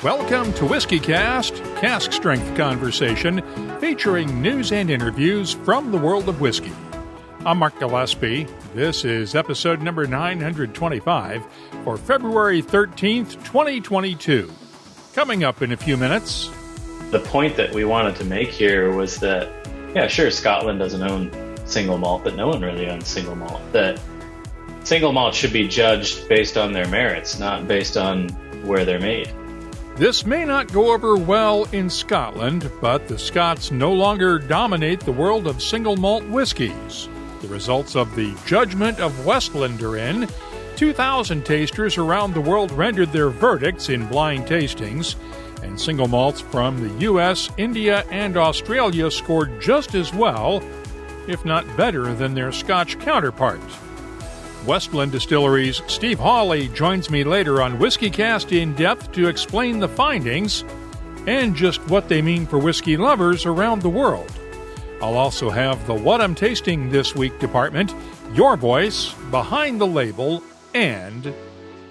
Welcome to WhiskyCast, cask strength conversation featuring news and interviews from the world of whiskey. I'm Mark Gillespie. This is episode number 925 for February 13th, 2022. Coming up in a few minutes. The point that we wanted to make here was that, yeah, sure, Scotland doesn't own single malt, but no one really owns single malt. That single malt should be judged based on their merits, not based on where they're made. This may not go over well in Scotland, but the Scots no longer dominate the world of single malt whiskies. The results of the Judgement of Westland are in. 2,000 tasters around the world rendered their verdicts in blind tastings, and single malts from the U.S., India, and Australia scored just as well, if not better, than their Scotch counterpart. Westland Distillery's Steve Hawley joins me later on WhiskyCast In-Depth to explain the findings and just what they mean for whiskey lovers around the world. I'll also have the What I'm Tasting This Week department, your voice, behind the label, and...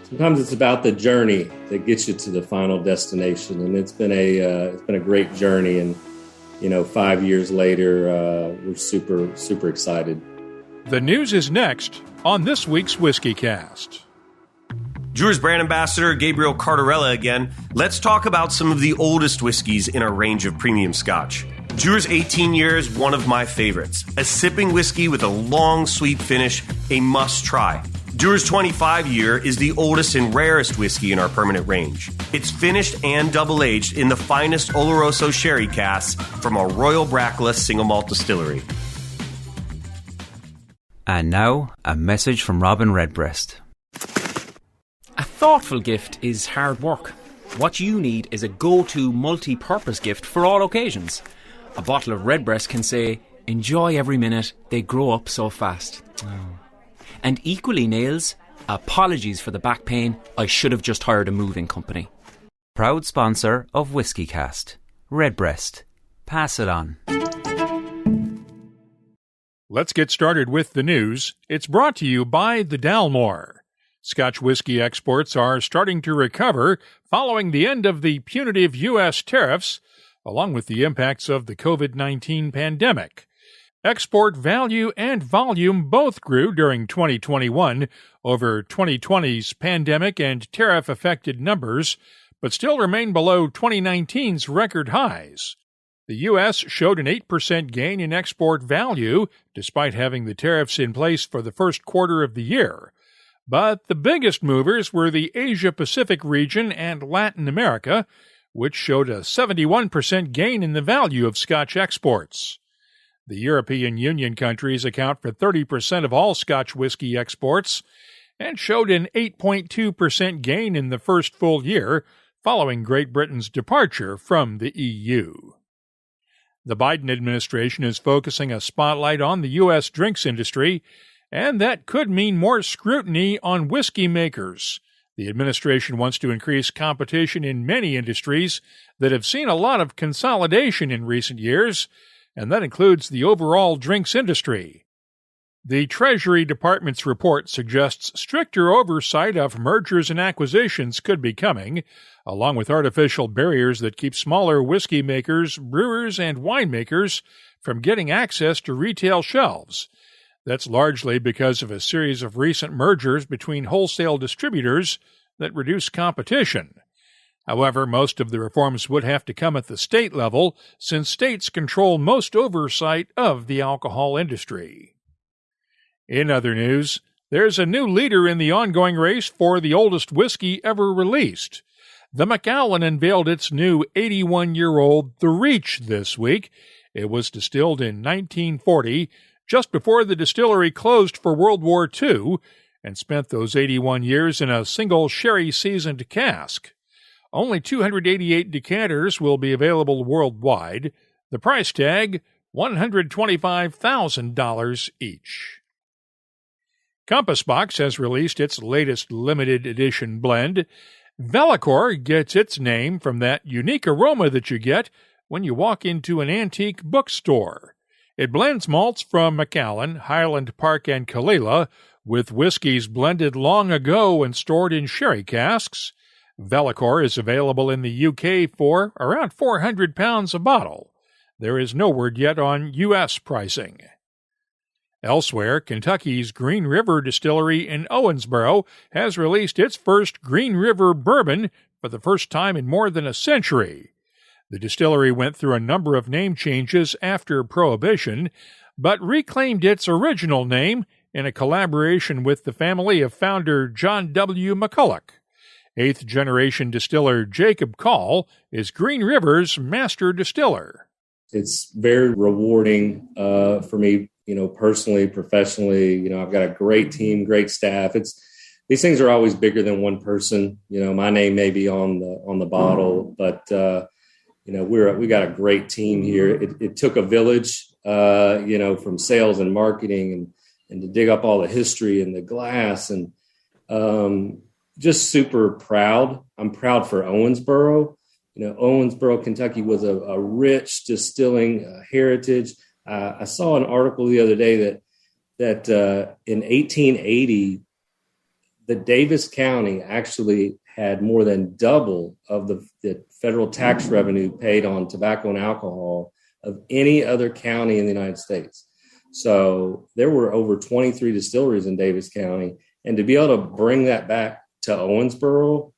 Sometimes it's about the journey that gets you to the final destination, and it's been a great journey, and 5 years later, we're super excited. The news is next on this week's WhiskyCast. Dewar's brand ambassador Gabriel Cardarella again. Let's talk about some of the oldest whiskeys in our range of premium Scotch. Dewar's 18 year is one of my favorites. A sipping whiskey with a long, sweet finish, a must-try. Dewar's 25 year is the oldest and rarest whiskey in our permanent range. It's finished and double-aged in the finest Oloroso sherry casks from our Royal Bracla single malt distillery. And now, a message from Robin Redbreast. A thoughtful gift is hard work. What you need is a go-to multi-purpose gift for all occasions. A bottle of Redbreast can say, "Enjoy every minute, they grow up so fast." Oh. And equally nails, "Apologies for the back pain, I should have just hired a moving company." Proud sponsor of WhiskyCast. Redbreast. Pass it on. Let's get started with the news. It's brought to you by the Dalmore. Scotch whisky exports are starting to recover following the end of the punitive U.S. tariffs, along with the impacts of the COVID-19 pandemic. Export value and volume both grew during 2021 over 2020's pandemic and tariff-affected numbers, but still remain below 2019's record highs. The U.S. showed an 8% gain in export value, despite having the tariffs in place for the first quarter of the year. But the biggest movers were the Asia-Pacific region and Latin America, which showed a 71% gain in the value of Scotch exports. The European Union countries account for 30% of all Scotch whisky exports and showed an 8.2% gain in the first full year following Great Britain's departure from the EU. The Biden administration is focusing a spotlight on the U.S. drinks industry, and that could mean more scrutiny on whiskey makers. The administration wants to increase competition in many industries that have seen a lot of consolidation in recent years, and that includes the overall drinks industry. The Treasury Department's report suggests stricter oversight of mergers and acquisitions could be coming, along with artificial barriers that keep smaller whiskey makers, brewers, and winemakers from getting access to retail shelves. That's largely because of a series of recent mergers between wholesale distributors that reduce competition. However, most of the reforms would have to come at the state level, since states control most oversight of the alcohol industry. In other news, there's a new leader in the ongoing race for the oldest whiskey ever released. The Macallan unveiled its new 81-year-old The Reach this week. It was distilled in 1940, just before the distillery closed for World War II, and spent those 81 years in a single sherry-seasoned cask. Only 288 decanters will be available worldwide. The price tag, $125,000 each. Compass Box has released its latest limited edition blend. Vellicor gets its name from that unique aroma that you get when you walk into an antique bookstore. It blends malts from Macallan, Highland Park, and Kalila with whiskeys blended long ago and stored in sherry casks. Vellicor is available in the UK for around £400 a bottle. There is no word yet on U.S. pricing. Elsewhere, Kentucky's Green River Distillery in Owensboro has released its first Green River Bourbon for the first time in more than a century. The distillery went through a number of name changes after Prohibition, but reclaimed its original name in a collaboration with the family of founder John W. McCulloch. Eighth-generation distiller Jacob Call is Green River's master distiller. It's very rewarding for me, personally, professionally. I've got a great team, great staff. These things are always bigger than one person. My name may be on the bottle, but we got a great team here. It took a village, from sales and marketing and to dig up all the history and the glass, and just super proud. I'm proud for Owensboro. Owensboro, Kentucky was a rich distilling heritage. I saw an article the other day that in 1880, the Davis County actually had more than double of the federal tax revenue paid on tobacco and alcohol of any other county in the United States. So there were over 23 distilleries in Davis County, and to be able to bring that back to Owensboro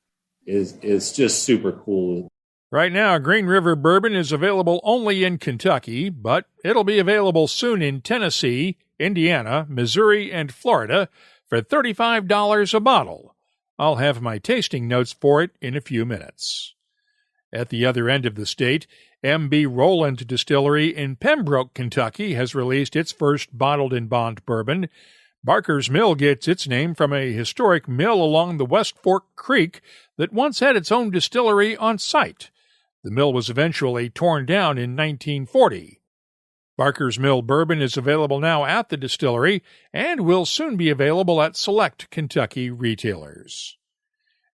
is just super cool. Right now, Green River Bourbon is available only in Kentucky, but it'll be available soon in Tennessee, Indiana, Missouri, and Florida for $35 a bottle. I'll have my tasting notes for it in a few minutes. At the other end of the state, M.B. Rowland Distillery in Pembroke, Kentucky, has released its first bottled-in-bond bourbon. Barker's Mill gets its name from a historic mill along the West Fork Creek that once had its own distillery on site. The mill was eventually torn down in 1940. Barker's Mill bourbon is available now at the distillery and will soon be available at select Kentucky retailers.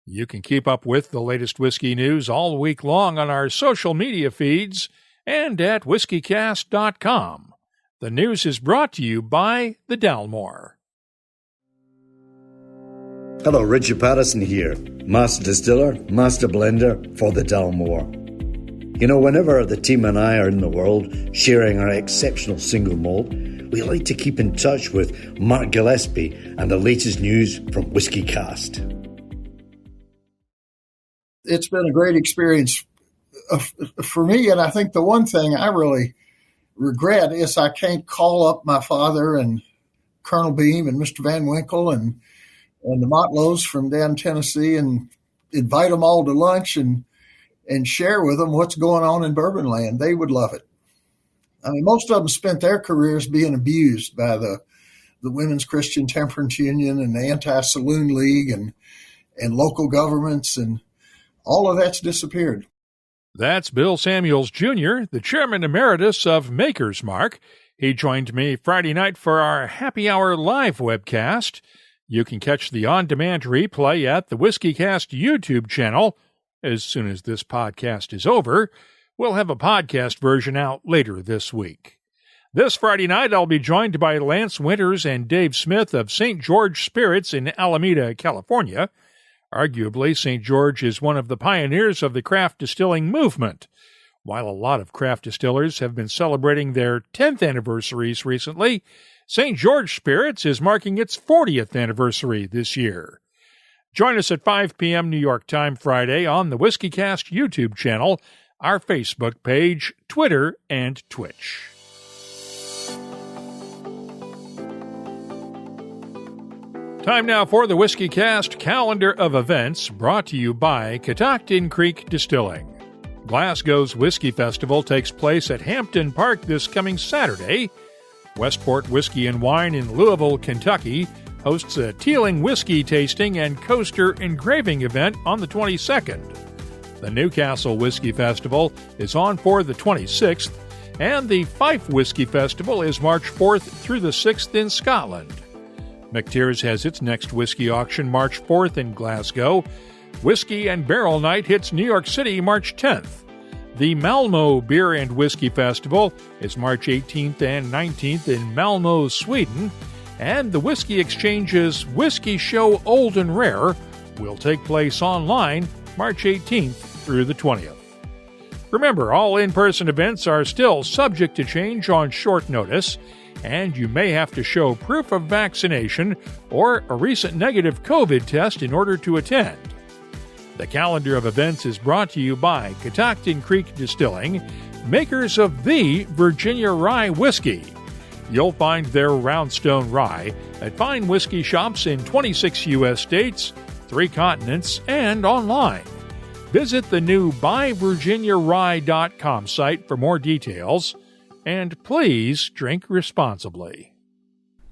You can keep up with the latest whiskey news all week long on our social media feeds and at WhiskyCast.com. The news is brought to you by the Dalmore. Hello, Richard Patterson here, Master Distiller, Master Blender for the Dalmore. Whenever the team and I are in the world sharing our exceptional single malt, we like to keep in touch with Mark Gillespie and the latest news from WhiskyCast. It's been a great experience for me, and I think the one thing I really regret is I can't call up my father and Colonel Beam and Mr. Van Winkle and the Motlows from down Tennessee and invite them all to lunch and share with them what's going on in Bourbon Land. They would love it. I mean, most of them spent their careers being abused by the Women's Christian Temperance Union and the Anti-Saloon League and local governments, and all of that's disappeared. That's Bill Samuels, Jr., the Chairman Emeritus of Maker's Mark. He joined me Friday night for our Happy Hour live webcast. You can catch the on-demand replay at the WhiskyCast YouTube channel. As soon as this podcast is over, we'll have a podcast version out later this week. This Friday night, I'll be joined by Lance Winters and Dave Smith of St. George Spirits in Alameda, California. Arguably, St. George is one of the pioneers of the craft distilling movement. While a lot of craft distillers have been celebrating their 10th anniversaries recently, St. George Spirits is marking its 40th anniversary this year. Join us at 5 p.m. New York time Friday on the WhiskyCast YouTube channel, our Facebook page, Twitter, and Twitch. Time now for the WhiskyCast calendar of events, brought to you by Catoctin Creek Distilling. Glasgow's Whiskey Festival takes place at Hampton Park this coming Saturday. Westport Whiskey and Wine in Louisville, Kentucky, hosts a Teeling whiskey tasting and coaster engraving event on the 22nd. The Newcastle Whiskey Festival is on for the 26th, and the Fife Whiskey Festival is March 4th through the 6th in Scotland. McTeers has its next whiskey auction March 4th in Glasgow. Whiskey and Barrel Night hits New York City March 10th. The Malmo Beer and Whiskey Festival is March 18th and 19th in Malmo, Sweden. And the Whiskey Exchange's Whiskey Show Old and Rare will take place online March 18th through the 20th. Remember, all in-person events are still subject to change on short notice, and you may have to show proof of vaccination or a recent negative COVID test in order to attend. The calendar of events is brought to you by Catoctin Creek Distilling, makers of the Virginia Rye Whiskey. You'll find their Roundstone Rye at fine whiskey shops in 26 U.S. states, 3 continents, and online. Visit the new buyvirginiarye.com site for more details, and please drink responsibly.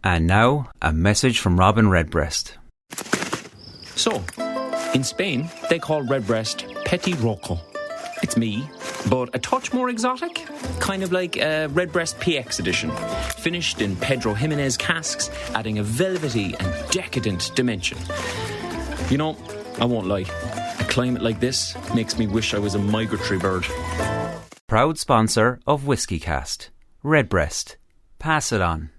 And now, a message from Robin Redbreast. So, in Spain, they call Redbreast Petit Roco. It's me, but a touch more exotic. Kind of like a Redbreast PX edition. Finished in Pedro Jimenez casks, adding a velvety and decadent dimension. You know, I won't lie. A climate like this makes me wish I was a migratory bird. Proud sponsor of WhiskyCast. Redbreast. Pass it on.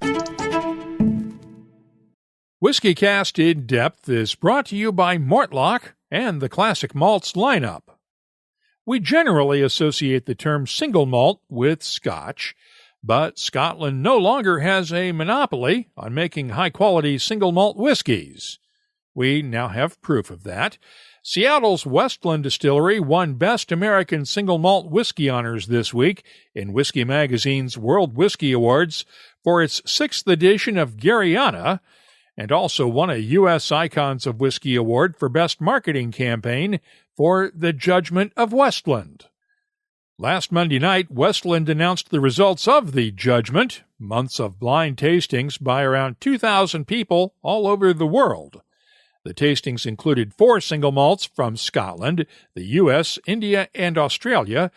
WhiskyCast In-Depth is brought to you by Mortlock and the Classic Malts lineup. We generally associate the term single malt with Scotch, but Scotland no longer has a monopoly on making high-quality single malt whiskies. We now have proof of that. Seattle's Westland Distillery won Best American Single Malt Whiskey honors this week in Whiskey Magazine's World Whiskey Awards for its 6th edition of Garyana, and also won a U.S. Icons of Whiskey Award for Best Marketing Campaign for the Judgement of Westland. Last Monday night, Westland announced the results of the Judgement, months of blind tastings by around 2,000 people all over the world. The tastings included 4 single malts from Scotland, the U.S., India, and Australia,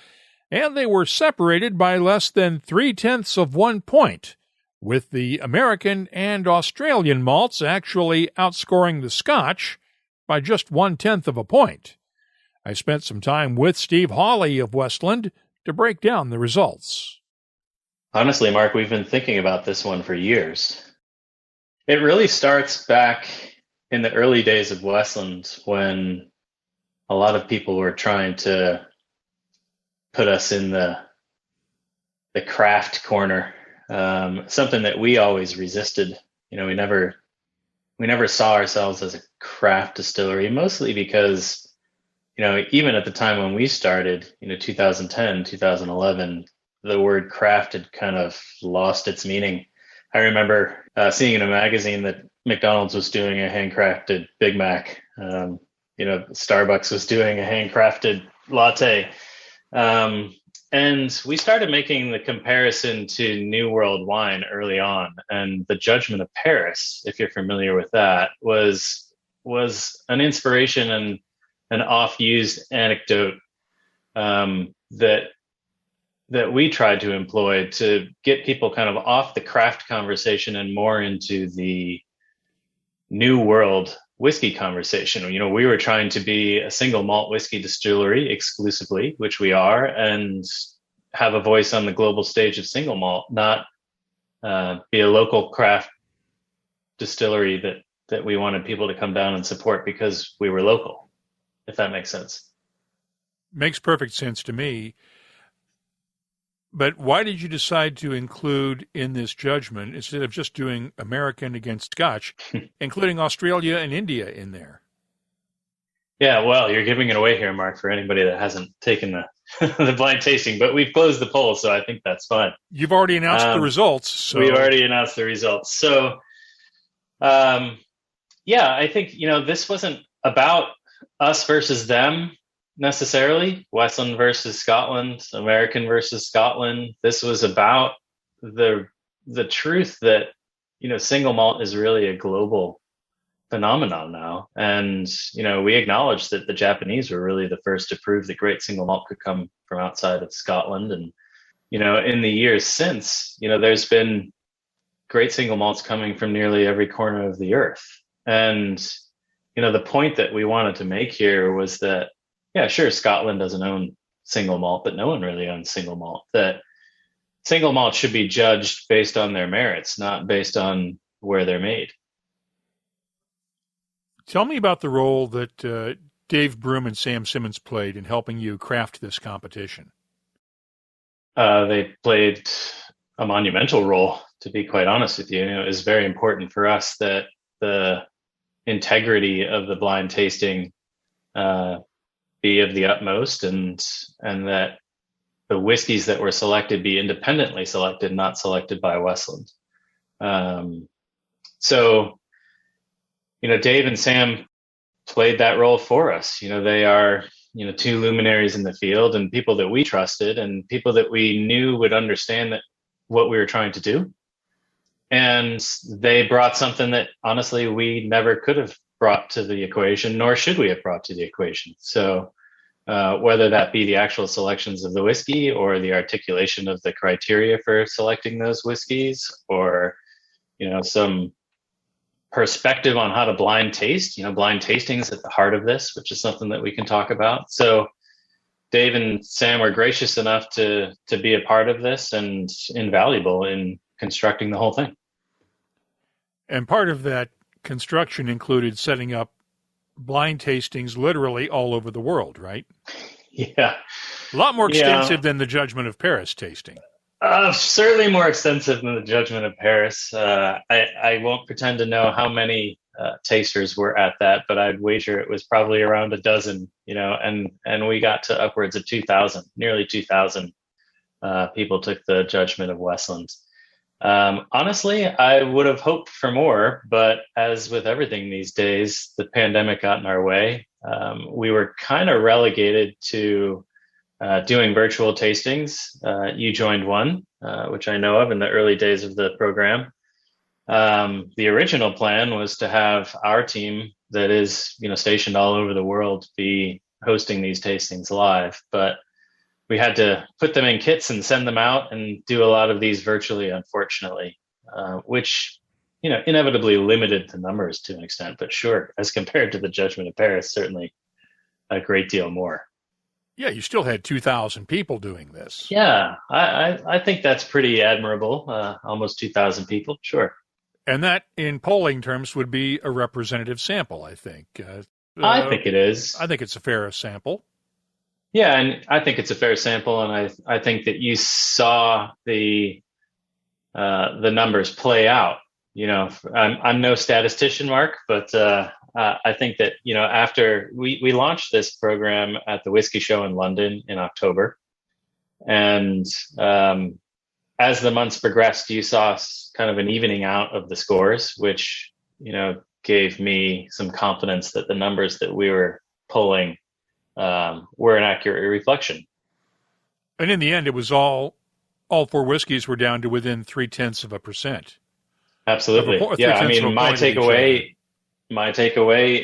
and they were separated by less than 0.3 of 1 point, with the American and Australian malts actually outscoring the Scotch by just 0.1 of a point. I spent some time with Steve Hawley of Westland to break down the results. Honestly, Mark, we've been thinking about this one for years. It really starts back in the early days of Westland when a lot of people were trying to put us in the craft corner, something that we always resisted. You know, we never saw ourselves as a craft distillery, mostly because, you know, even at the time when we started, 2010, 2011, the word craft had kind of lost its meaning. I remember seeing in a magazine that McDonald's was doing a handcrafted Big Mac. Starbucks was doing a handcrafted latte. And we started making the comparison to New World wine early on. And the Judgement of Paris, if you're familiar with that, was an inspiration and an oft-used anecdote that we tried to employ to get people kind of off the craft conversation and more into the New World whiskey conversation. You know, we were trying to be a single malt whiskey distillery exclusively, which we are, and have a voice on the global stage of single malt, not be a local craft distillery that we wanted people to come down and support because we were local, if that makes sense. Makes perfect sense to me. But why did you decide to include in this judgment, instead of just doing American against Scotch, including Australia and India in there? Yeah, well, you're giving it away here, Mark, for anybody that hasn't taken the blind tasting. But we've closed the poll, so I think that's fine. You've already announced the results. So. We've already announced the results. So, I think, this wasn't about us versus them necessarily, Westland versus Scotland, American versus Scotland. This was about the truth that, single malt is really a global phenomenon now. And, we acknowledge that the Japanese were really the first to prove that great single malt could come from outside of Scotland. And, in the years since, there's been great single malts coming from nearly every corner of the earth. And, the point that we wanted to make here was that, yeah, sure, Scotland doesn't own single malt, but no one really owns single malt. That single malt should be judged based on their merits, not based on where they're made. Tell me about the role that Dave Broom and Sam Simmons played in helping you craft this competition? They played a monumental role, to be quite honest with you. It was very important for us that the integrity of the blind tasting be of the utmost, and that the whiskeys that were selected be independently selected, not selected by Westland. So, Dave and Sam played that role for us. They are, two luminaries in the field, and people that we trusted and people that we knew would understand that what we were trying to do. And they brought something that honestly we never could have brought to the equation, nor should we have brought to the equation. So whether that be the actual selections of the whiskey or the articulation of the criteria for selecting those whiskeys, or, some perspective on how to blind taste, blind tasting is at the heart of this, which is something that we can talk about. So Dave and Sam were gracious enough to be a part of this and invaluable in constructing the whole thing. And part of that construction included setting up blind tastings literally all over the world, right? Yeah. A lot more extensive than the Judgement of Paris tasting. Certainly more extensive than the Judgement of Paris. I won't pretend to know how many tasters were at that, but I'd wager it was probably around a dozen, and we got to upwards of 2,000, nearly 2,000 people took the Judgement of Westland. Honestly, I would have hoped for more, but as with everything these days, the pandemic got in our way. We were kind of relegated to doing virtual tastings. You joined one, which I know of in the early days of the program. The original plan was to have our team that is, stationed all over the world be hosting these tastings live, but we had to put them in kits and send them out and do a lot of these virtually, unfortunately, which, inevitably limited the numbers to an extent, but sure, as compared to the Judgement of Paris, certainly a great deal more. Yeah, you still had 2,000 people doing this. Yeah, I think that's pretty admirable. Almost 2,000 people, sure. And that, in polling terms, would be a representative sample, I think. I think it is. I think it's a fair sample. Yeah, and I think it's a fair sample, and I think that you saw the numbers play out. I'm no statistician, Mark, but I think that after we launched this program at the Whiskey Show in London in October, and as the months progressed, you saw kind of an evening out of the scores, which gave me some confidence that the numbers that we were pulling were an accurate reflection. And in the end, it was all four whiskeys were down to within 0.3%. Absolutely. Yeah. I mean, my takeaway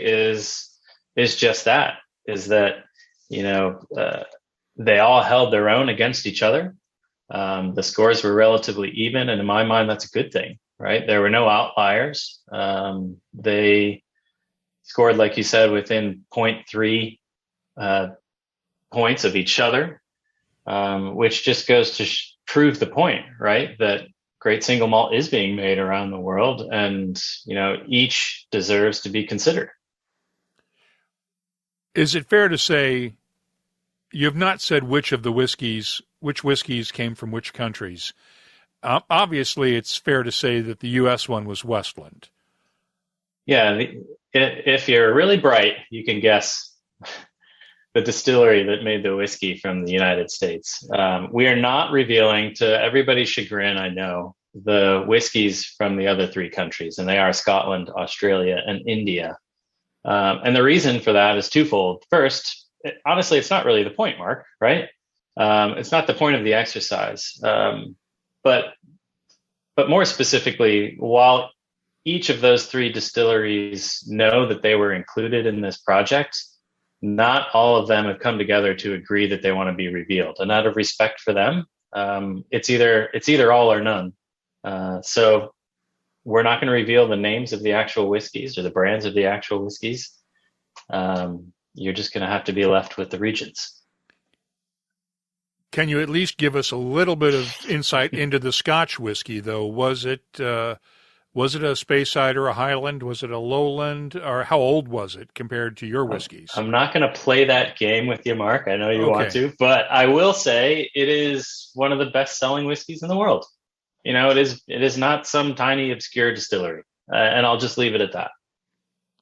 is just that, is that, they all held their own against each other. The scores were relatively even. And in my mind, that's a good thing, right? There were no outliers. They scored, like you said, within 0.3 points of each other, which just goes to prove the point, right? That great single malt is being made around the world, and each deserves to be considered. Is it fair to say you have not said which whiskeys came from which countries? Obviously, it's fair to say that the U.S. one was Westland. Yeah, if you're really bright, you can guess the distillery that made the whiskey from the United States. We are not revealing, to everybody's chagrin, I know, the whiskeys from the other three countries, and they are Scotland, Australia, and India. And the reason for that is twofold. First, honestly, it's not really the point, Mark, right? It's not the point of the exercise. But more specifically, while each of those three distilleries know that they were included in this project, not all of them have come together to agree that they want to be revealed. And out of respect for them, it's either all or none. So we're not going to reveal the names of the actual whiskeys or the brands of the actual whiskeys. You're just going to have to be left with the regions. Can you at least give us a little bit of insight into the Scotch whiskey, though? Was it Was it a Speyside or a Highland? Was it a Lowland? Or how old was it compared to your whiskeys? I'm not going to play that game with you, Mark. I know you want to, but I will say it is one of the best-selling whiskeys in the world. It is not some tiny, obscure distillery, and I'll just leave it at that.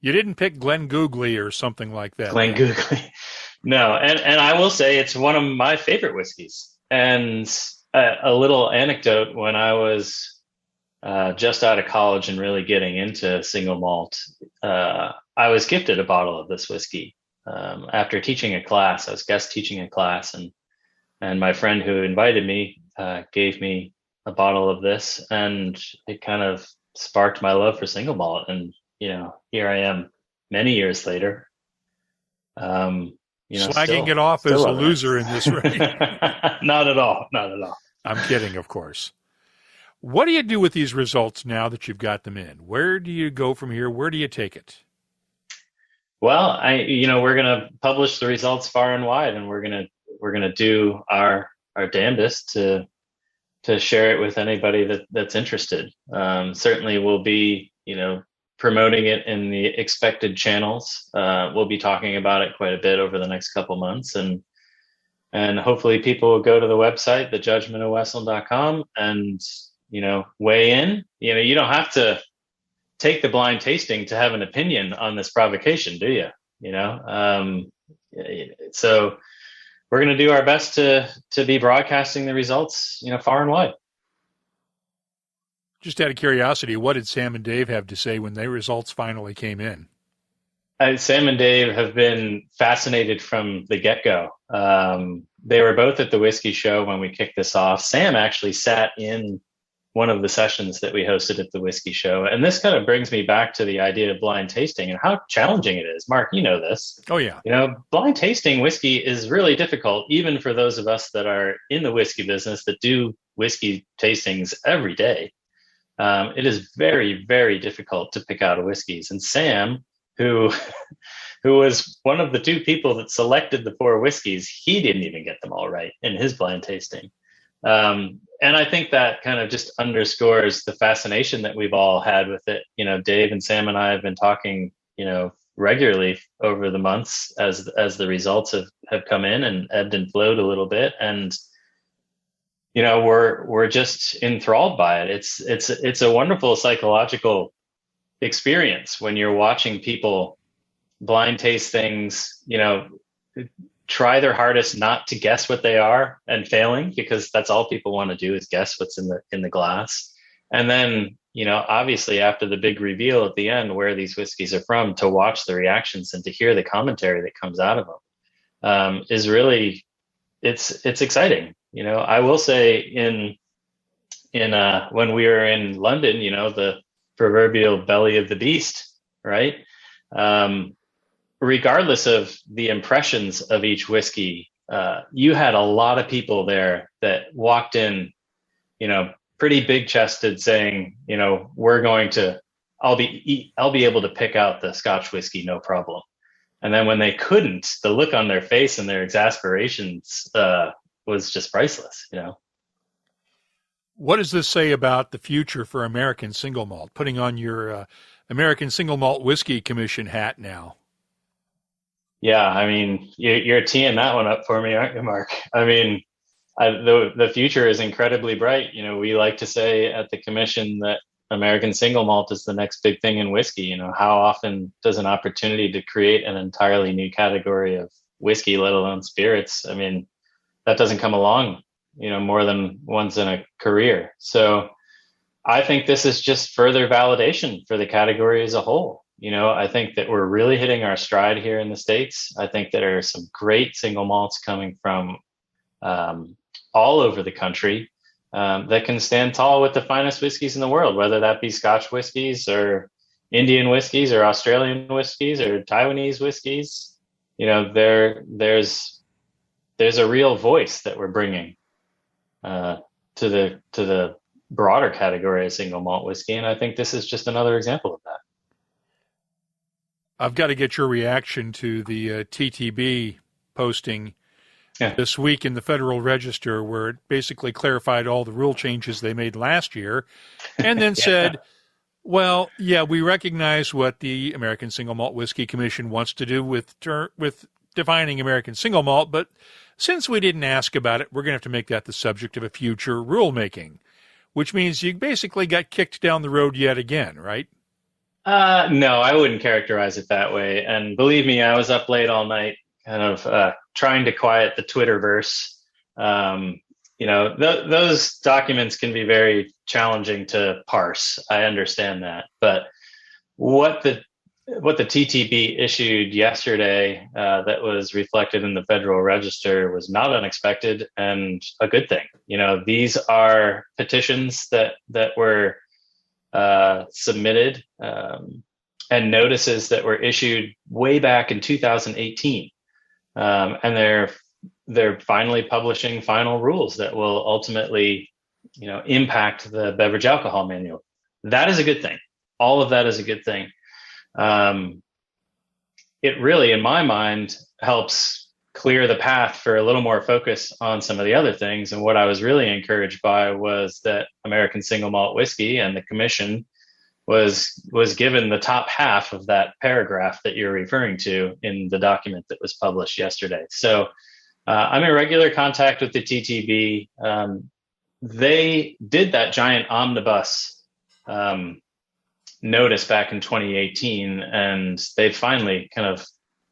You didn't pick Glen Googly or something like that. Glen Googly. No, and I will say it's one of my favorite whiskeys. And a little anecdote, when I was just out of college and really getting into single malt, I was gifted a bottle of this whiskey after teaching a class. I was guest teaching a class, and my friend who invited me gave me a bottle of this, and it kind of sparked my love for single malt. And here I am many years later. Slagging it off as a loser in this race. Not at all. I'm kidding, of course. What do you do with these results now that you've got them in? Where do you go from here? Where do you take it? Well, we're going to publish the results far and wide, and we're going to do our damnedest to share it with anybody that's interested. Certainly we'll be, promoting it in the expected channels. We'll be talking about it quite a bit over the next couple months, and hopefully people will go to the website, thejudgmentofwestland.com, and weigh in. You don't have to take the blind tasting to have an opinion on this provocation, do you? So we're going to do our best to be broadcasting the results, far and wide. Just out of curiosity, what did Sam and Dave have to say when their results finally came in? Sam and Dave have been fascinated from the get-go. They were both at the whiskey show when we kicked this off. Sam actually sat in one of the sessions that we hosted at the whiskey show. And this kind of brings me back to the idea of blind tasting and how challenging it is. Mark, you know this. Oh, yeah. Blind tasting whiskey is really difficult, even for those of us that are in the whiskey business that do whiskey tastings every day. It is very, very difficult to pick out a whiskeys. And Sam, who was one of the two people that selected the 4 whiskeys, he didn't even get them all right in his blind tasting. And I think that kind of just underscores the fascination that we've all had with it. Dave and Sam and I have been talking, regularly over the months as the results have come in and ebbed and flowed a little bit. And we're just enthralled by it. It's a wonderful psychological experience when you're watching people blind taste things, try their hardest not to guess what they are and failing, because that's all people want to do is guess what's in the glass. And then, obviously after the big reveal at the end where these whiskeys are from, to watch the reactions and to hear the commentary that comes out of them is really, it's exciting. I will say in when we were in London, the proverbial belly of the beast, right? Regardless of the impressions of each whiskey, you had a lot of people there that walked in, pretty big chested saying, I'll be able to pick out the Scotch whiskey, no problem. And then when they couldn't, the look on their face and their exasperations, was just priceless, What does this say about the future for American single malt, putting on your American Single Malt Whiskey Commission hat now? Yeah, I mean, you're teeing that one up for me, aren't you, Mark? I mean, the future is incredibly bright. We like to say at the commission that American single malt is the next big thing in whiskey. How often does an opportunity to create an entirely new category of whiskey, let alone spirits? I mean, that doesn't come along, more than once in a career. So I think this is just further validation for the category as a whole. I think that we're really hitting our stride here in the States. I think there are some great single malts coming from all over the country that can stand tall with the finest whiskeys in the world, whether that be Scotch whiskeys or Indian whiskeys or Australian whiskeys or Taiwanese whiskeys. There's a real voice that we're bringing to the broader category of single malt whiskey, and I think this is just another example of that. I've got to get your reaction to the TTB posting this week in the Federal Register, where it basically clarified all the rule changes they made last year, and then said, Well, yeah, we recognize what the American Single Malt Whiskey Commission wants to do with defining American single malt, but since we didn't ask about it, we're going to have to make that the subject of a future rulemaking, which means you basically got kicked down the road yet again, right? No, I wouldn't characterize it that way. And believe me, I was up late all night kind of trying to quiet the Twitterverse. Those documents can be very challenging to parse. I understand that. But what the TTB issued yesterday that was reflected in the Federal Register was not unexpected and a good thing. These are petitions that were submitted and notices that were issued way back in 2018. And they're finally publishing final rules that will ultimately, impact the beverage alcohol manual. That is a good thing. All of that is a good thing. It really, in my mind, helps clear the path for a little more focus on some of the other things. And what I was really encouraged by was that American Single Malt Whiskey and the Commission was given the top half of that paragraph that you're referring to in the document that was published yesterday. So I'm in regular contact with the TTB. They did that giant omnibus notice back in 2018, and they finally kind of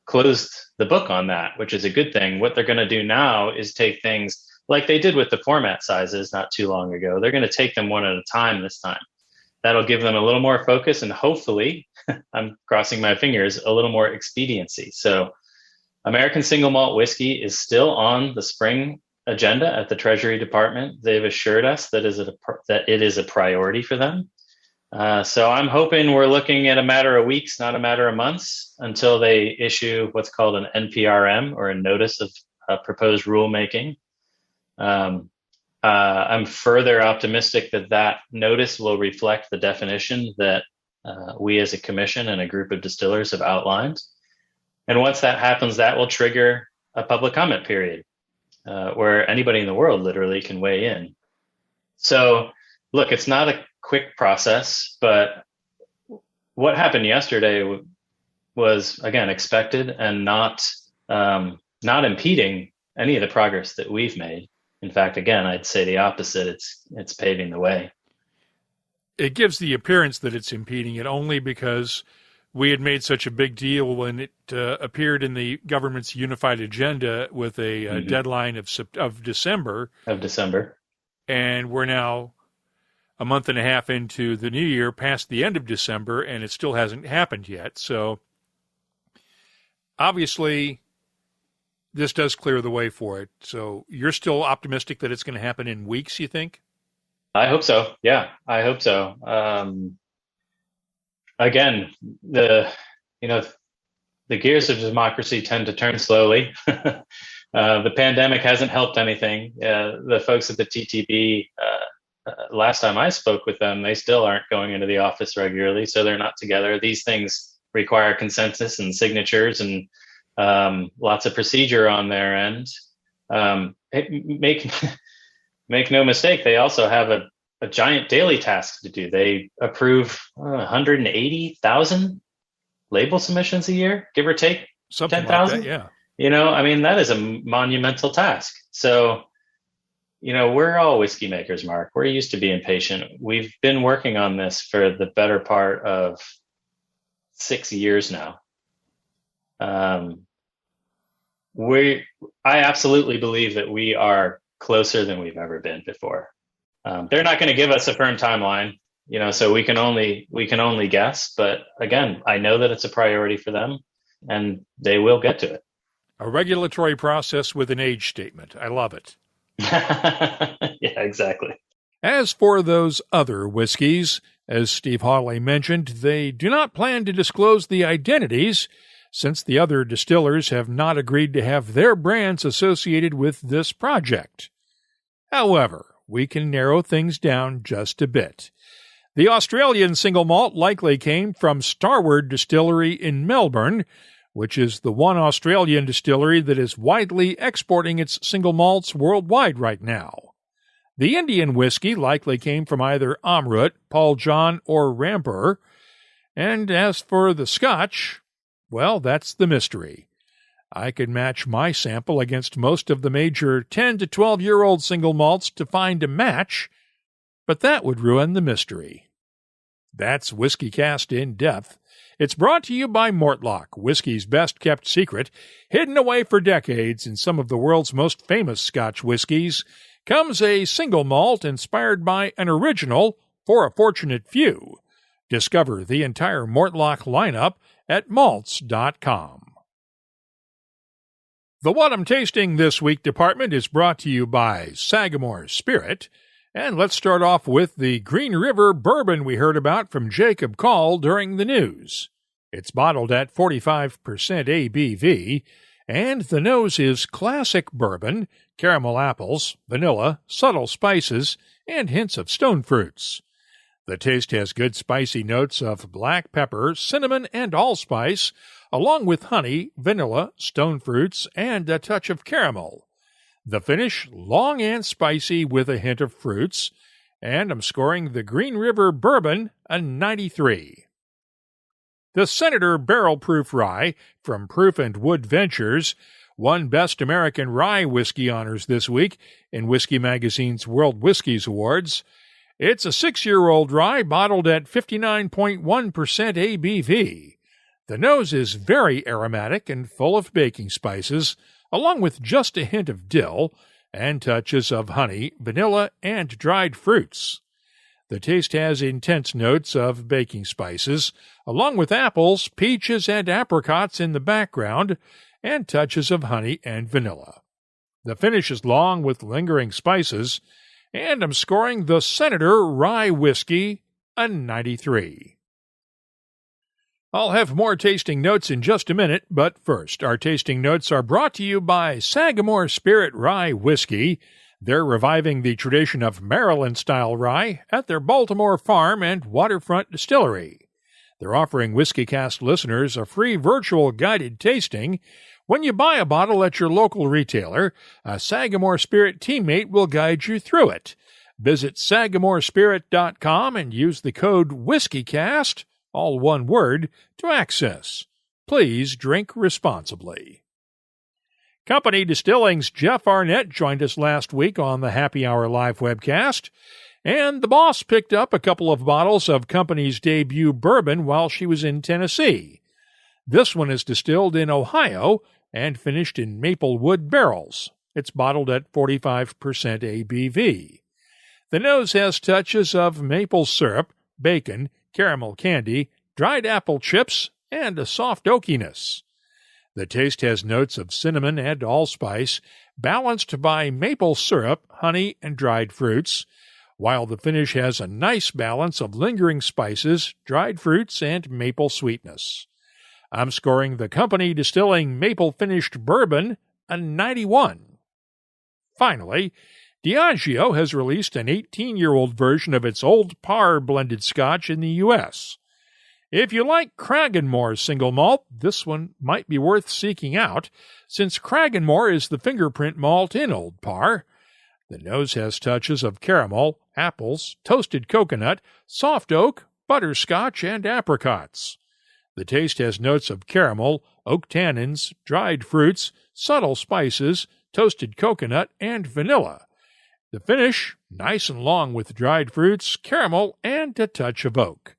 closed the book on that, which is a good thing. What they're going to do now is take things like they did with the format sizes not too long ago. They're going to take them one at a time this time. That'll give them a little more focus and hopefully, I'm crossing my fingers, a little more expediency. So American Single Malt Whiskey is still on the spring agenda at the Treasury Department. They've assured us that it is a priority for them. So I'm hoping we're looking at a matter of weeks, not a matter of months, until they issue what's called an NPRM, or a notice of proposed rulemaking. I'm further optimistic that notice will reflect the definition that we as a commission and a group of distillers have outlined. And once that happens, that will trigger a public comment period where anybody in the world literally can weigh in. So look, it's not a quick process, but what happened yesterday was, again, expected and not impeding any of the progress that we've made. In fact, again, I'd say the opposite. It's paving the way. It gives the appearance that it's impeding it only because we had made such a big deal when it appeared in the government's unified agenda with a deadline of December. And we're now a month and a half into the new year, past the end of December, and it still hasn't happened yet. So obviously, this does clear the way for it. So you're still optimistic that it's going to happen in weeks, you think? I hope so. Yeah, I hope so. Again, the gears of democracy tend to turn slowly. The pandemic hasn't helped anything. The folks at the TTB, last time I spoke with them, they still aren't going into the office regularly, so they're not together. These things require consensus and signatures and lots of procedure on their end. Make no mistake, they also have a giant daily task to do. They approve 180,000 label submissions a year, give or take 10,000. Yeah. That is a monumental task. So, we're all whiskey makers, Mark. We're used to being patient. We've been working on this for the better part of 6 years now. I absolutely believe that we are closer than we've ever been before. They're not going to give us a firm timeline, so we can only guess. But again, I know that it's a priority for them, and they will get to it. A regulatory process with an age statement. I love it. Yeah, exactly. As for those other whiskeys, as Steve Hawley mentioned, they do not plan to disclose the identities, since the other distillers have not agreed to have their brands associated with this project. However, we can narrow things down just a bit. The Australian single malt likely came from Starward Distillery in Melbourne, which is the one Australian distillery that is widely exporting its single malts worldwide right now. The Indian whiskey likely came from either Amrut, Paul John, or Rampur. And as for the Scotch, well, that's the mystery. I could match my sample against most of the major 10 to 12-year-old single malts to find a match, but that would ruin the mystery. That's WhiskyCast In-Depth. It's brought to you by Mortlock, whiskey's best-kept secret, hidden away for decades in some of the world's most famous Scotch whiskies. Comes a single malt inspired by an original for a fortunate few. Discover the entire Mortlock lineup at malts.com. The What I'm Tasting This Week department is brought to you by Sagamore Spirit. And let's start off with the Green River Bourbon we heard about from Jacob Call during the news. It's bottled at 45% ABV, and the nose is classic bourbon, caramel apples, vanilla, subtle spices, and hints of stone fruits. The taste has good spicy notes of black pepper, cinnamon, and allspice, along with honey, vanilla, stone fruits, and a touch of caramel. The finish, long and spicy with a hint of fruits, and I'm scoring the Green River Bourbon a 93. The Senator Barrel Proof Rye from Proof and Wood Ventures won Best American Rye Whiskey honors this week in Whiskey Magazine's World Whiskies Awards. It's a 6-year-old rye bottled at 59.1% ABV. The nose is very aromatic and full of baking spices, along with just a hint of dill and touches of honey, vanilla, and dried fruits. The taste has intense notes of baking spices, along with apples, peaches, and apricots in the background, and touches of honey and vanilla. The finish is long with lingering spices, and I'm scoring the Senator Rye Whiskey a 93. I'll have more tasting notes in just a minute, but first, our tasting notes are brought to you by Sagamore Spirit Rye Whiskey. They're reviving the tradition of Maryland-style rye at their Baltimore farm and waterfront distillery. They're offering WhiskyCast listeners a free virtual guided tasting. When you buy a bottle at your local retailer, a Sagamore Spirit teammate will guide you through it. Visit SagamoreSpirit.com and use the code WhiskyCast, all one word, to access. Please drink responsibly. Company Distilling's Jeff Arnett joined us last week on the Happy Hour Live webcast, and the boss picked up a couple of bottles of Company's debut bourbon while she was in Tennessee. This one is distilled in Ohio and finished in maple wood barrels. It's bottled at 45% ABV. The nose has touches of maple syrup, bacon, caramel candy, dried apple chips, and a soft oakiness. The taste has notes of cinnamon and allspice, balanced by maple syrup, honey, and dried fruits, while the finish has a nice balance of lingering spices, dried fruits, and maple sweetness. I'm scoring the Company Distilling Maple-Finished Bourbon a 91. Finally, Diageo has released an 18-year-old version of its Old Parr blended scotch in the U.S. If you like Cragganmore single malt, this one might be worth seeking out, since Cragganmore is the fingerprint malt in Old Parr. The nose has touches of caramel, apples, toasted coconut, soft oak, butterscotch, and apricots. The taste has notes of caramel, oak tannins, dried fruits, subtle spices, toasted coconut, and vanilla. The finish, nice and long with dried fruits, caramel, and a touch of oak.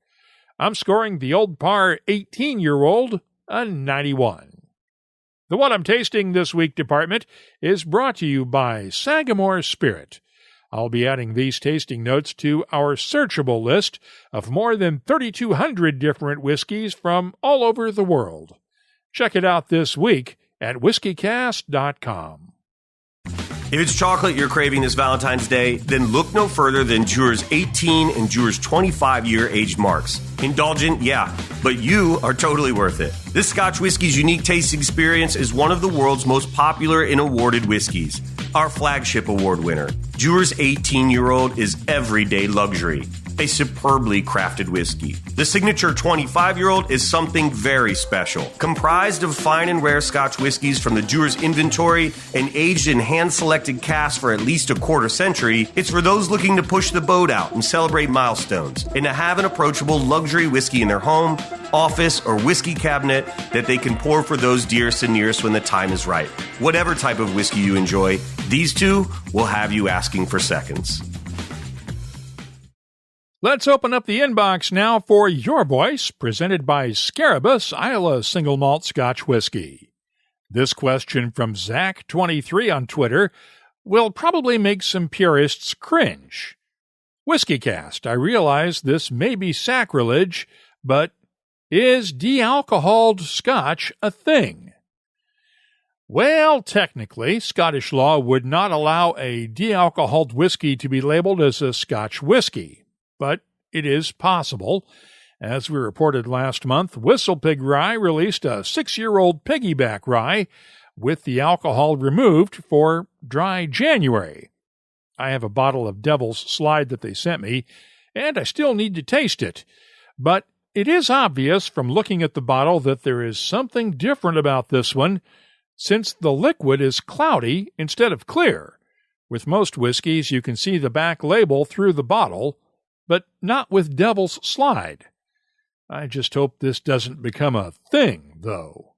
I'm scoring the Old Parr 18-year-old a 91. The What I'm Tasting This Week department is brought to you by Sagamore Spirit. I'll be adding these tasting notes to our searchable list of more than 3,200 different whiskeys from all over the world. Check it out this week at whiskycast.com. If it's chocolate you're craving this Valentine's Day, then look no further than Dewar's 18 and Dewar's 25-year aged marks. Indulgent, yeah, but you are totally worth it. This Scotch whiskey's unique taste experience is one of the world's most popular and awarded whiskeys. Our flagship award winner, Dewar's 18-year-old, is everyday luxury. a superbly crafted whiskey. The signature 25-year-old is something very special. Comprised of fine and rare Scotch whiskies from the Dewar's inventory and aged in hand-selected casks for at least a quarter century, it's for those looking to push the boat out and celebrate milestones, and to have an approachable luxury whiskey in their home, office, or whiskey cabinet that they can pour for those dearest and nearest when the time is right. Whatever type of whiskey you enjoy, these two will have you asking for seconds. Let's open up the inbox now for Your Voice, presented by Scarabus Isla Single Malt Scotch Whisky. This question from Zach23 on Twitter will probably make some purists cringe. WhiskyCast, I realize this may be sacrilege, but is de-alcoholed Scotch a thing? Well, technically, Scottish law would not allow a de-alcoholed whiskey to be labeled as a Scotch whiskey, but it is possible. As we reported last month, Whistlepig Rye released a 6-year-old piggyback rye with the alcohol removed for dry January. I have a bottle of Devil's Slide that they sent me, and I still need to taste it, but it is obvious from looking at the bottle that there is something different about this one, since the liquid is cloudy instead of clear. With most whiskeys, you can see the back label through the bottle, but not with Devil's Slide. I just hope this doesn't become a thing, though.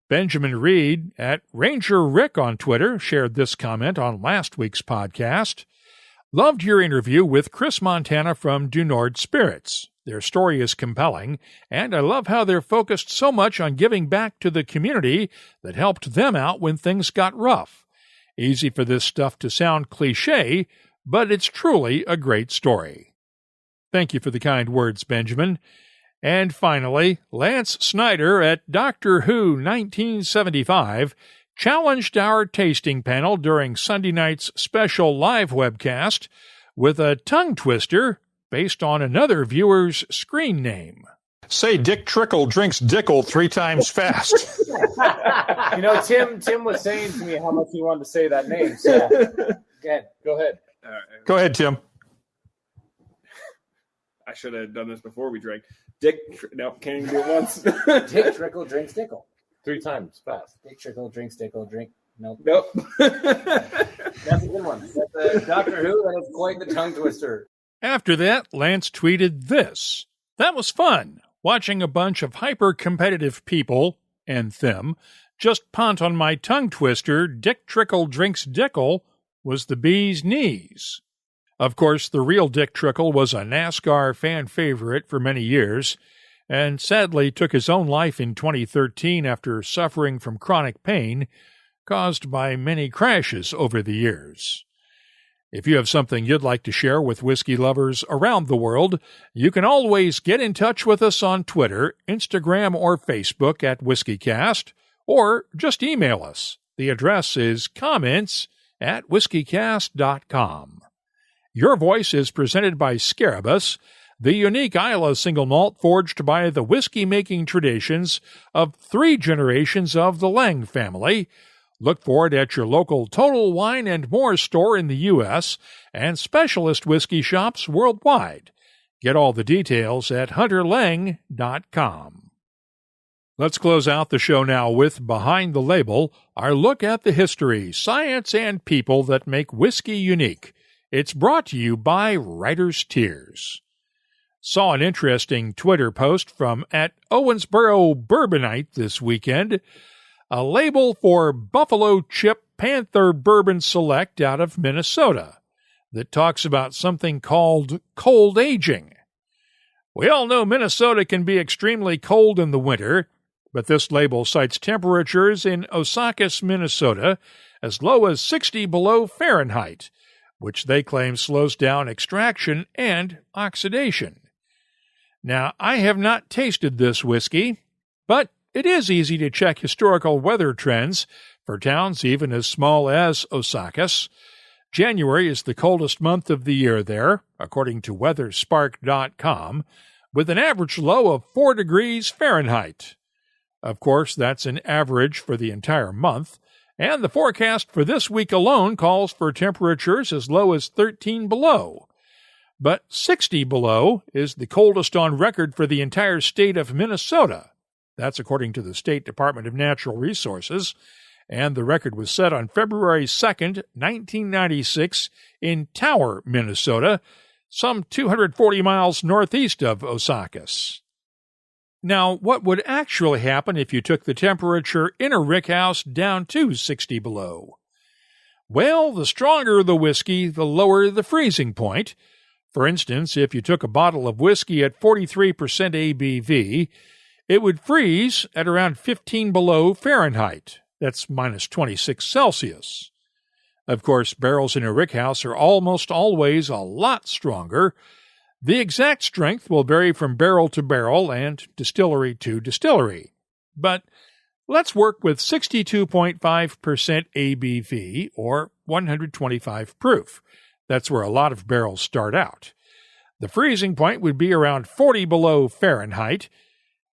Benjamin Reed at Ranger Rick on Twitter shared this comment on last week's podcast. Loved your interview with Chris Montana from Du Nord Spirits. Their story is compelling, and I love how they're focused so much on giving back to the community that helped them out when things got rough. Easy for this stuff to sound cliché, but it's truly a great story. Thank you for the kind words, Benjamin. And finally, Lance Snyder at Doctor Who 1975 challenged our tasting panel during Sunday night's special live webcast with a tongue twister based on another viewer's screen name. Say Dick Trickle drinks Dickel 3 times fast. Tim was saying to me how much he wanted to say that name. So, go ahead. Go ahead, Tim. I should have done this before we drank. No, can't even do it once. Dick Trickle drinks Dickel 3 times fast. Dick Trickle drinks Dickel, drink milk. Nope. That's a good one. That's Doctor Who, and it's quite the tongue twister. After that, Lance tweeted this. That was fun, watching a bunch of hyper-competitive people, and them, just punt on my tongue twister, Dick Trickle drinks Dickel, was the bee's knees. Of course, the real Dick Trickle was a NASCAR fan favorite for many years, and sadly took his own life in 2013 after suffering from chronic pain caused by many crashes over the years. If you have something you'd like to share with whiskey lovers around the world, you can always get in touch with us on Twitter, Instagram, or Facebook at WhiskyCast, or just email us. The address is comments@whiskycast.com. Your Voice is presented by Scarabus, the unique Islay single malt forged by the whiskey-making traditions of 3 generations of the Lang family. Look for it at your local Total Wine and More store in the U.S. and specialist whiskey shops worldwide. Get all the details at hunterlang.com. Let's close out the show now with Behind the Label, our look at the history, science, and people that make whiskey unique. It's brought to you by Writer's Tears. Saw an interesting Twitter post from @Owensboro Bourbonite this weekend. A label for Buffalo Chip Panther Bourbon Select out of Minnesota that talks about something called cold aging. We all know Minnesota can be extremely cold in the winter, but this label cites temperatures in Osakis, Minnesota, as low as 60 below Fahrenheit, which they claim slows down extraction and oxidation. Now, I have not tasted this whiskey, but it is easy to check historical weather trends for towns even as small as Osakis. January is the coldest month of the year there, according to weatherspark.com, with an average low of 4 degrees Fahrenheit. Of course, that's an average for the entire month, and the forecast for this week alone calls for temperatures as low as 13 below. But 60 below is the coldest on record for the entire state of Minnesota. That's according to the State Department of Natural Resources, and the record was set on February 2nd, 1996 in Tower, Minnesota, some 240 miles northeast of Osakis. Now, what would actually happen if you took the temperature in a rickhouse down to 60 below? Well, the stronger the whiskey, the lower the freezing point. For instance, if you took a bottle of whiskey at 43% ABV, it would freeze at around 15 below Fahrenheit. That's minus 26 Celsius. Of course, barrels in a rickhouse are almost always a lot stronger. The exact strength will vary from barrel to barrel and distillery to distillery. But let's work with 62.5% ABV, or 125 proof. That's where a lot of barrels start out. The freezing point would be around 40 below Fahrenheit,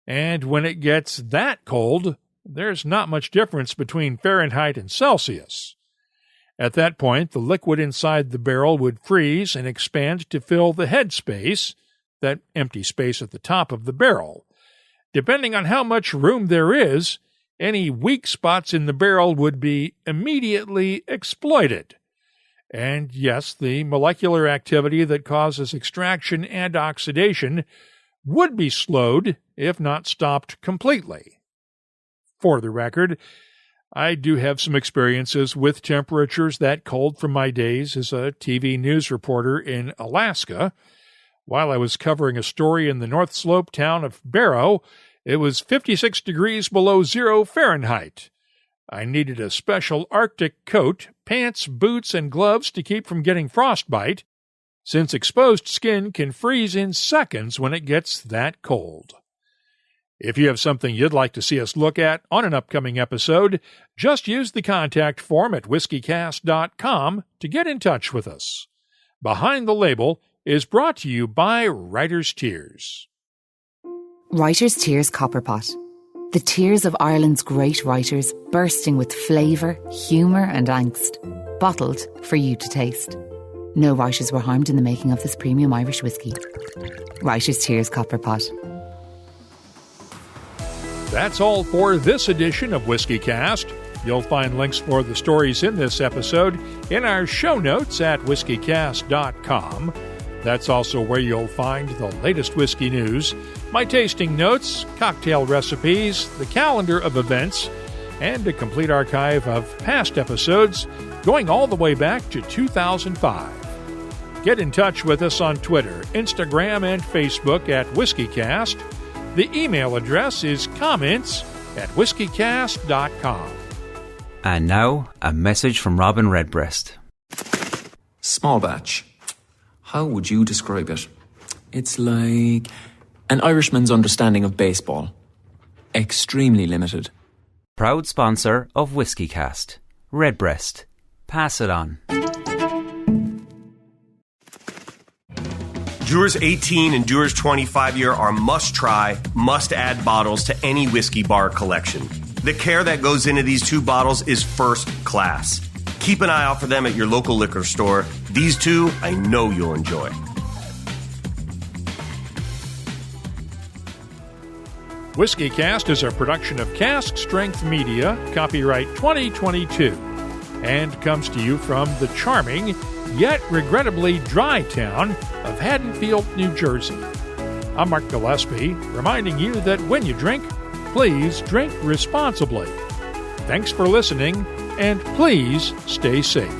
and when it gets that cold, there's not much difference between Fahrenheit and Celsius. At that point, the liquid inside the barrel would freeze and expand to fill the head space, that empty space at the top of the barrel. Depending on how much room there is, any weak spots in the barrel would be immediately exploited. And yes, the molecular activity that causes extraction and oxidation would be slowed, if not stopped completely. For the record, I do have some experiences with temperatures that cold from my days as a TV news reporter in Alaska. While I was covering a story in the North Slope town of Barrow, it was 56 degrees below 0 Fahrenheit. I needed a special Arctic coat, pants, boots, and gloves to keep from getting frostbite, since exposed skin can freeze in seconds when it gets that cold. If you have something you'd like to see us look at on an upcoming episode, just use the contact form at WhiskyCast.com to get in touch with us. Behind the Label is brought to you by Writer's Tears. Writer's Tears Copperpot. The tears of Ireland's great writers, bursting with flavour, humour and angst. Bottled for you to taste. No writers were harmed in the making of this premium Irish whiskey. Writer's Tears Copperpot. That's all for this edition of WhiskyCast. You'll find links for the stories in this episode in our show notes at whiskycast.com. That's also where you'll find the latest whiskey news, my tasting notes, cocktail recipes, the calendar of events, and a complete archive of past episodes going all the way back to 2005. Get in touch with us on Twitter, Instagram, and Facebook at WhiskyCast. The email address is comments@whiskycast.com. And now, a message from Robin Redbreast. Small batch. How would you describe it? It's like an Irishman's understanding of baseball. Extremely limited. Proud sponsor of WhiskyCast. Redbreast. Pass it on. Dewar's 18 and Dewar's 25-year are must-try, must-add bottles to any whiskey bar collection. The care that goes into these two bottles is first class. Keep an eye out for them at your local liquor store. These two, I know you'll enjoy. WhiskyCast is a production of Cask Strength Media, copyright 2022, and comes to you from the charming, yet regrettably dry town of Haddonfield, New Jersey. I'm Mark Gillespie, reminding you that when you drink, please drink responsibly. Thanks for listening, and please stay safe.